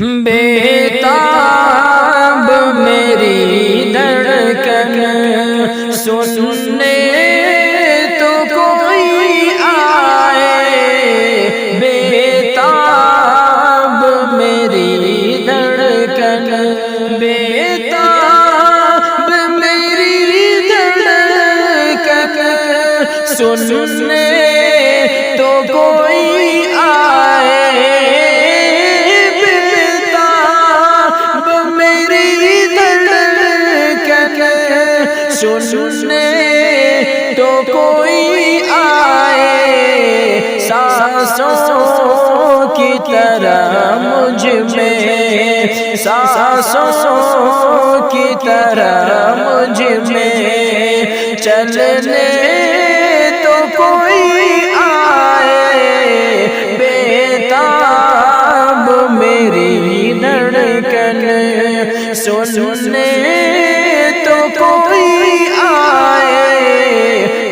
बेताब मेरी धड़कन सुनने तो कोई आए, बेताब मेरी धड़कन, बेताब मेरी धड़कन सुनने तो कोई आए, बेताब मेरी धड़कन सुनने तो कोई आए, सांसों की तरह मुझ में, सांसों की तरह मुझ में चलने तो कोई आए, बेताब मेरी धड़कन सुनने तो कोई आए,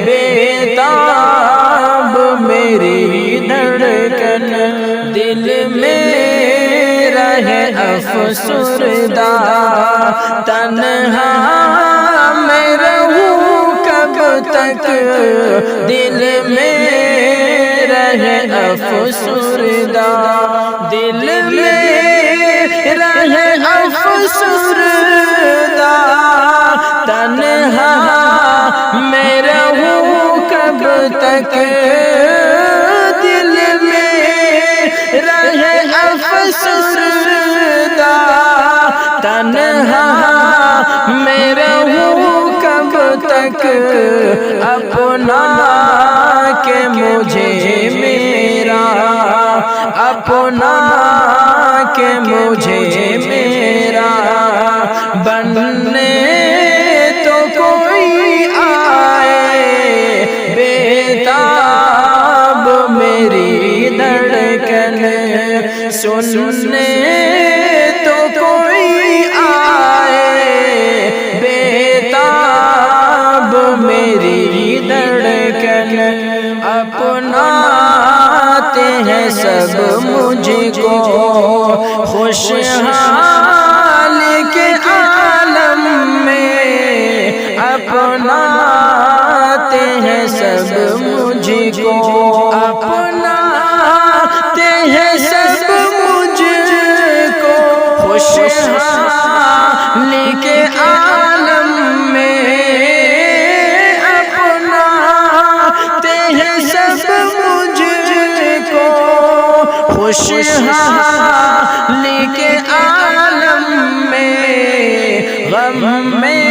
बेताब मेरी धड़कन। दिल में रहे अफसुरदा तन्हा मैं रहूं कब तक, दिल में रहे अफसुरदा, दिल में रहे अफसुरदा तन्हा मैं रहूं कब तक, दिल में रहे अफसुरदा तन्हा मैं रहूं कब तक, अपना के मुझे मेरा, अपना के मुझे मेरा बनने तो कोई आए, बेताब मेरी धड़कन सुनने तो कोई आए, बेताब मेरी धड़कन। अपनाते हैं सब मुझको खुशहाल के आलम में, अपनाते हैं सब मुझको, अपनाते हैं सब मुझको खुशहाल के आलम में, अपनाते हैं सब मुझको खुशहाल के आलम में, गम में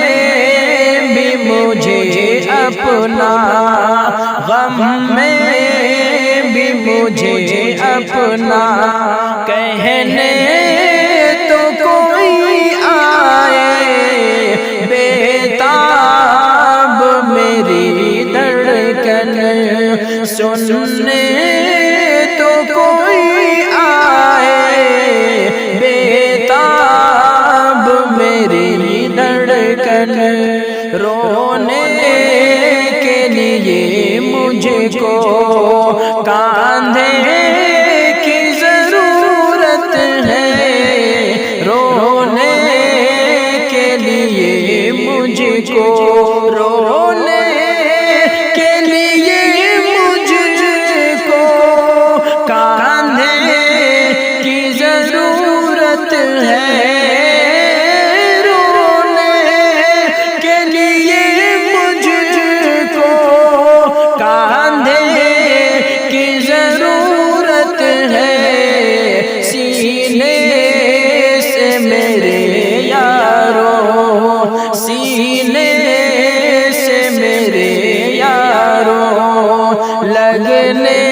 भी मुझे अपना, गम में भी मुझे अपना कहने तो कोई आए, बेताब मेरी धड़कन सुनने तो कोई आए, बेताब मेरी धड़कन। रोने के लिए मुझको कांधे की जरूरत है, रोने के लिए मुझको, रोने के लिए मुझको कांधे की जरूरत है, रोने के लिए मुझको कांधे की जरूरत है, सीने से मेरे यारों, सीने से मेरे यारों लगने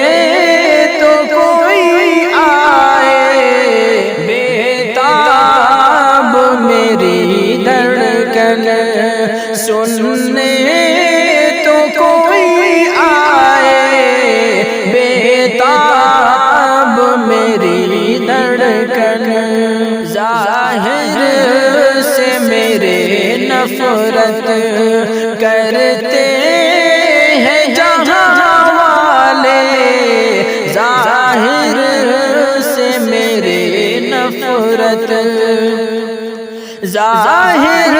तो कोई आए, बेताब मेरी धड़कन सुनने तो कोई आए, बेताब मेरी धड़कन। ज़ाहिर से मेरे नफरत करते हैं जहाँ वाले, ज़ाहिर से मेरे नफरत نفرت ظاہر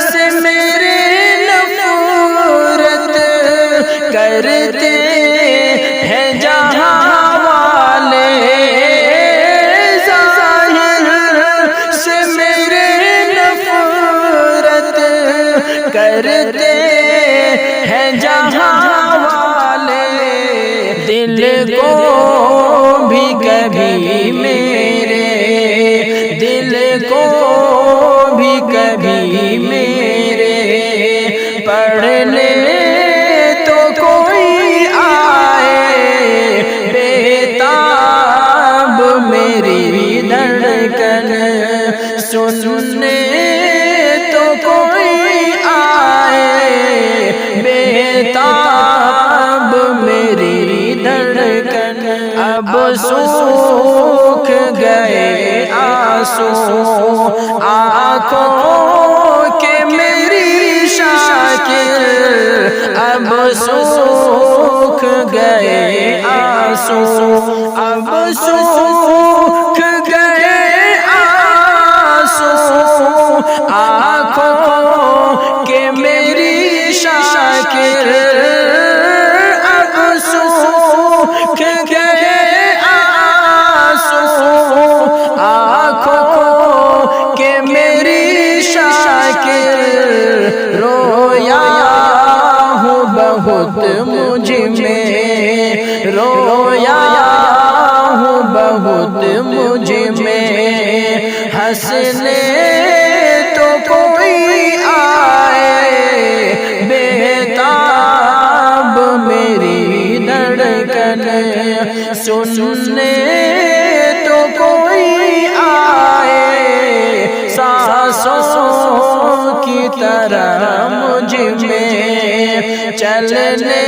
سے میرے نفرت کرتے ہیں جہاں والے، ظاہر سے میرے نفرت کرتے ہیں جہاں والے، دل کو بھی کبھی میرے، دل کو بھی کبھی میرے پڑھ لے تو کوئی آئے بےتاب میری دھڑکن سننے، تو کوئی آئے بےتاب میری دھڑکن، اب سوکھ گئے آنسو آنکھوں کے میری شاکر، اب سوکھ گئے آنسو، اب سوکھ گئے آنسو آنکھوں کے میری شاکر، اب سوکھ گئے آنسو آنکھوں کے میری شاکر، رویا ہوں بہت مجھ میں، رویا ہوں بہت مجھ میں، ہنسنے تو کوئی آئے بےتاب میری دھڑکن سننے، تو کوئی آئے سانسوں کی طرح مجھ میں چلنے